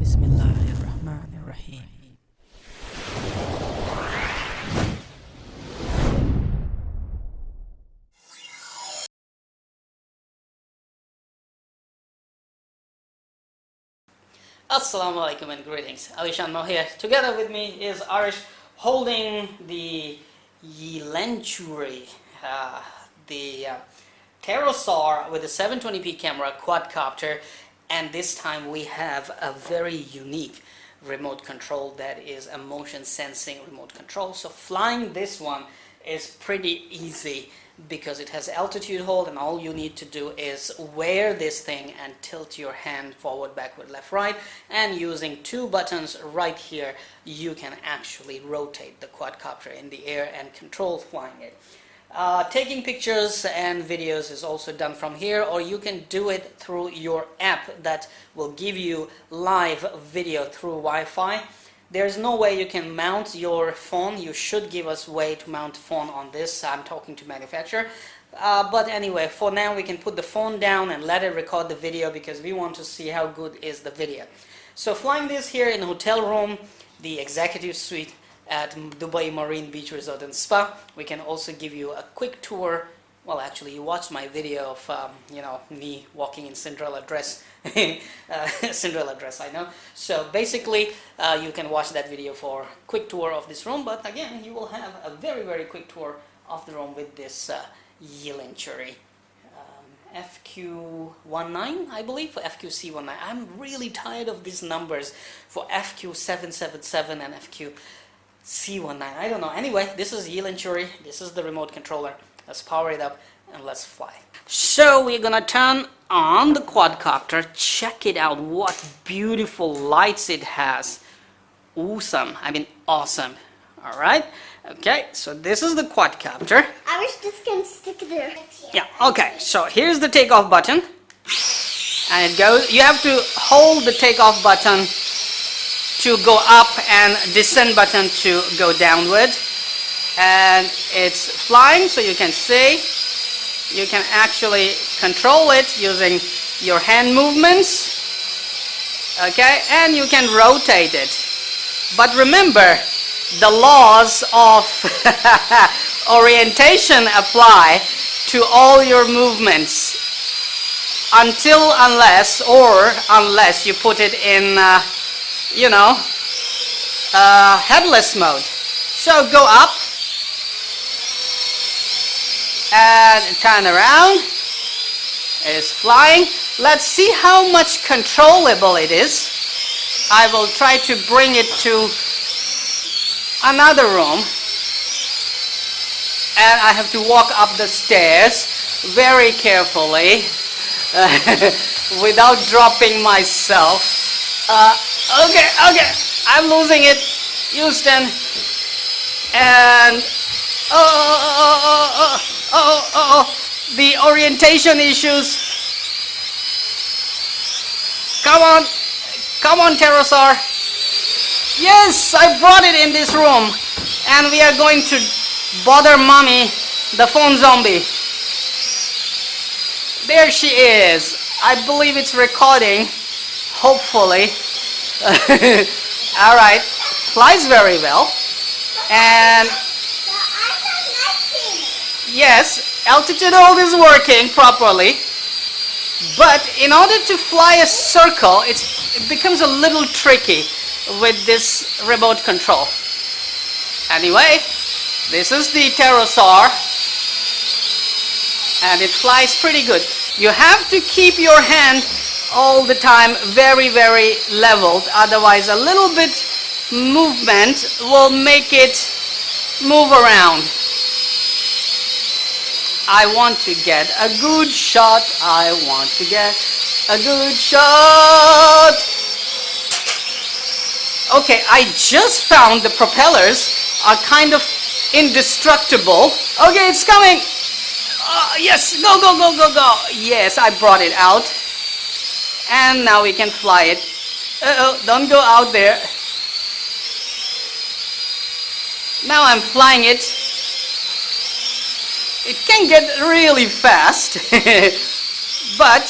Bismillahirrahmanirrahim. Assalamu alaikum and greetings. AliShanMao here. Together with me is Arish holding the Yilenchuri, the Dinosaur with a 720p camera quadcopter, and this time we have a very unique remote control that is a motion sensing remote control. So flying this one is pretty easy because it has altitude hold, and all you need to do is wear this thing and tilt your hand forward, backward, left, right, and using two buttons right here you can actually rotate the quadcopter in the air and control flying it. Taking pictures and videos is also done from here, or you can do it through your app that will give you live video through Wi-Fi. There's no way you can mount your phone. You should give us a way to mount phone on this. I'm talking to manufacturer. But anyway, for now we can put the phone down and let it record the video because we want to see how good is the video. So flying this here in a hotel room, the executive suite at Dubai Marine Beach Resort and Spa. We can also give you a quick tour. Well, actually, you watched my video of me walking in Cinderella dress. Cinderella dress, I know. So basically, you can watch that video for a quick tour of this room. But again, you will have a very, very quick tour of the room with this Yilenchuri FQ19, I believe, for FQ777. I'm really tired of these numbers for FQ777 and FQ19. I don't know. Anyway, this is Yilenchuri. This is the remote controller. Let's power it up and let's fly. So we're gonna turn on the quadcopter. Check it out. What beautiful lights it has. Awesome. I mean, awesome. All right. Okay. So this is the quadcopter. I wish this can stick there. Yeah. Okay. So here's the takeoff button, and it goes. You have to hold the takeoff button to go up and descend button to go downward, and it's flying, so you can see you can actually control it using your hand movements, okay, and you can rotate it. But remember, the laws of orientation apply to all your movements unless you put it in headless mode. So go up and turn around. It's flying. Let's see how much controllable it is. I will try to bring it to another room, and I have to walk up the stairs very carefully without dropping myself. Okay, I'm losing it, Houston, and the orientation issues. Come on, Dinosaur. Yes, I brought it in this room, and we are going to bother mommy, the phone zombie. There she is. I believe it's recording, hopefully. Alright, flies very well, and yes, altitude hold is working properly, but in order to fly a circle, it becomes a little tricky with this remote control. Anyway, this is the Dinosaur, and it flies pretty good. You have to keep your hand all the time very, very leveled, otherwise a little bit movement will make it move around. I want to get a good shot. I want to get a good shot. Okay, I just found the propellers are kind of indestructible. Okay, it's coming. Yes, go. Yes, I brought it out. And now we can fly it. Don't go out there. Now I'm flying it. It can get really fast, but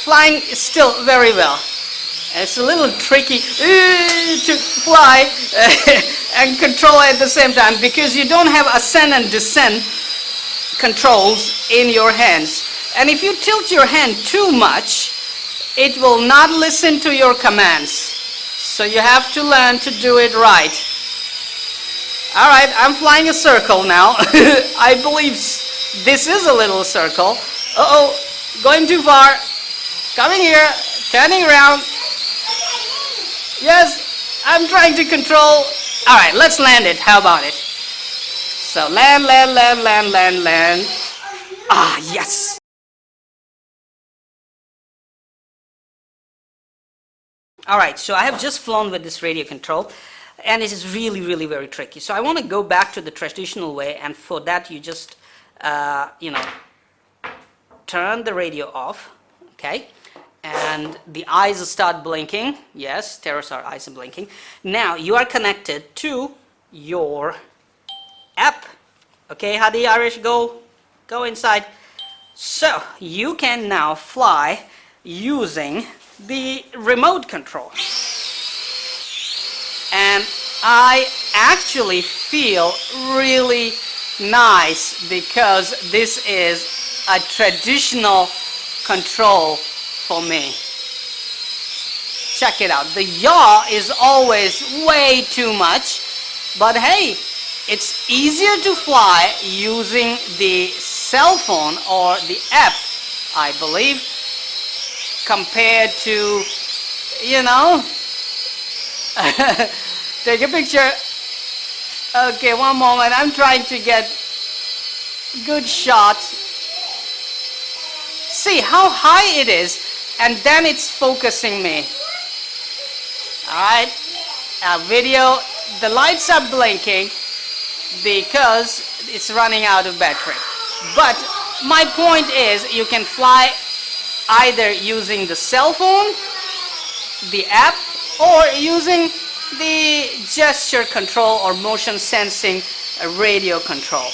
flying is still very well. It's a little tricky to fly and control at the same time because you don't have ascent and descent controls in your hands. And if you tilt your hand too much, it will not listen to your commands. So you have to learn to do it right. Alright, I'm flying a circle now. I believe this is a little circle. Uh-oh, going too far. Coming here, turning around. Yes, I'm trying to control. Alright, let's land it. How about it? So land, land, land, land, land, land. Ah, yes. Alright, so I have just flown with this radio control and it is really, really very tricky. So I want to go back to the traditional way, and for that you just, turn the radio off, okay? And the eyes start blinking. Yes, Pterosaur eyes are blinking. Now you are connected to your app. Okay, Hadi, Arish, go inside. So you can now fly using the remote control. And I actually feel really nice because this is a traditional control for me. Check it out. The yaw is always way too much, but hey, it's easier to fly using the cell phone or the app, I believe, compared to, take a picture. Okay, one moment. I'm trying to get good shots. See how high it is, and then it's focusing me. Alright, video, the lights are blinking because it's running out of battery. But my point is, you can fly either using the cell phone, the app, or using the gesture control or motion sensing radio control.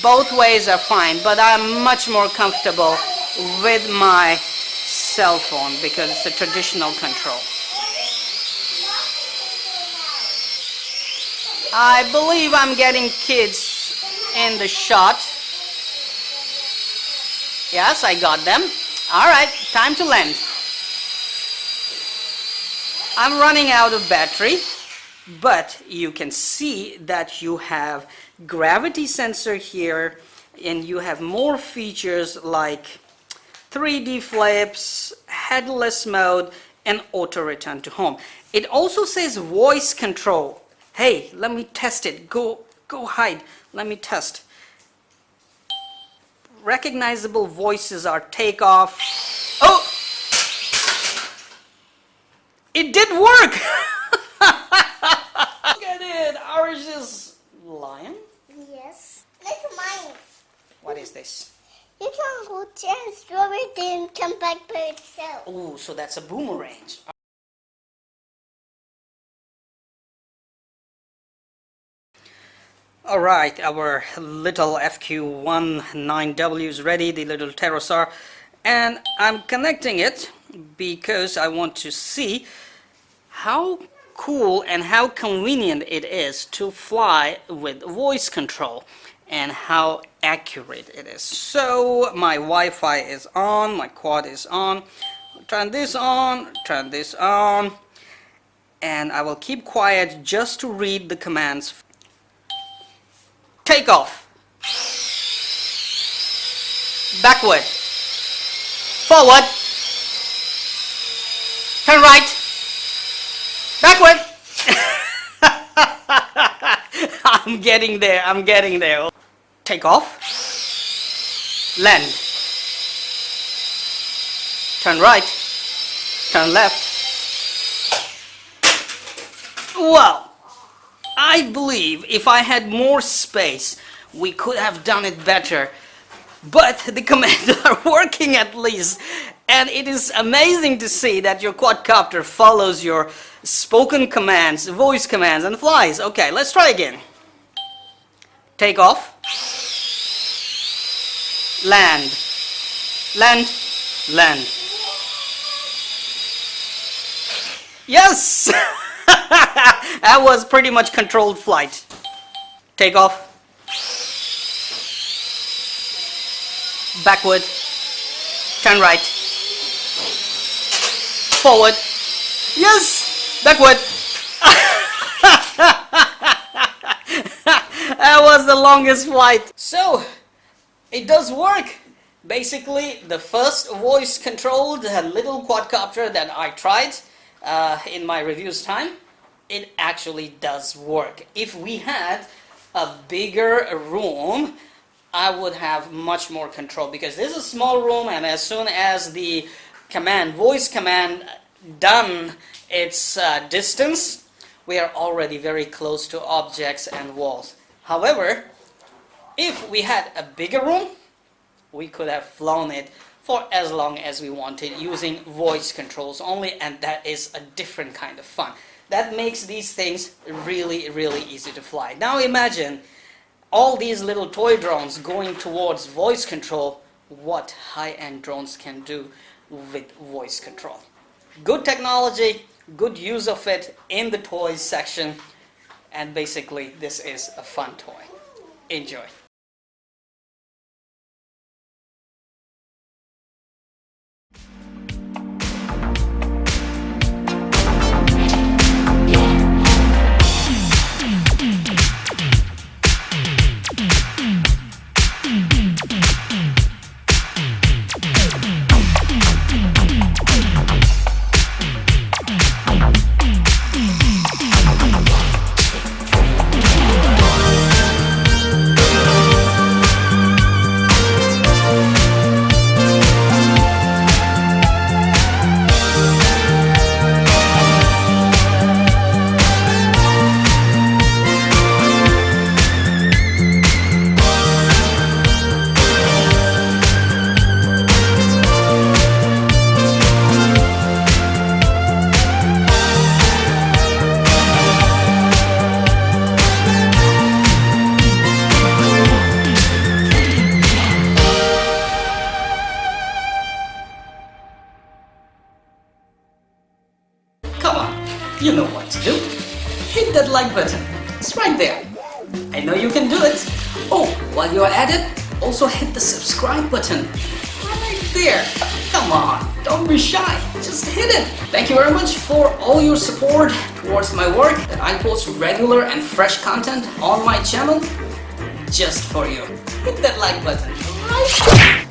Both ways are fine, but I'm much more comfortable with my cell phone because it's a traditional control. I believe I'm getting kids in the shot. Yes, I got them. Alright, time to land. I'm running out of battery, but you can see that you have gravity sensor here, and you have more features like 3D flips, headless mode, and auto return to home. It also says voice control. Hey, let me test it. Go hide. Let me test. Recognizable voices are takeoff. Oh! It did work! Look at it! Ours is lion? Yes. Like mine. What is this? You can go there and throw it and come back by itself. Oh, so that's a boomerang. Alright, our little FQ19W is ready, the little pterosaur, and I'm connecting it because I want to see how cool and how convenient it is to fly with voice control and how accurate it is. So my Wi-Fi is on, my quad is on, turn this on, and I will keep quiet just to read the commands. Take off, backward, forward, turn right, backward. I'm getting there. Take off, land, turn right, turn left. Well, I believe if I had more space, we could have done it better. But the commands are working at least. And it is amazing to see that your quadcopter follows your spoken commands, voice commands, and flies. Okay, let's try again. Take off. Land. Land. Land. Yes! That was pretty much controlled flight. Take off. Backward. Turn right. Forward. Yes! Backward. That was the longest flight. So, it does work. Basically, the first voice controlled little quadcopter that I tried in my reviews time, it actually does work. If we had a bigger room, I would have much more control, because this is a small room, and as soon as the voice command done its distance, we are already very close to objects and walls. However, if we had a bigger room, we could have flown it for as long as we wanted using voice controls only, and that is a different kind of fun. That makes these things really, really easy to fly. Now imagine all these little toy drones going towards voice control, what high-end drones can do with voice control. Good technology, good use of it in the toys section, and basically this is a fun toy. Enjoy. Come on, you know what to do. Hit that like button. It's right there. I know you can do it. Oh, while you're at it, also hit the subscribe button. Right there. Come on, don't be shy. Just hit it. Thank you very much for all your support towards my work, that I post regular and fresh content on my channel just for you. Hit that like button right there.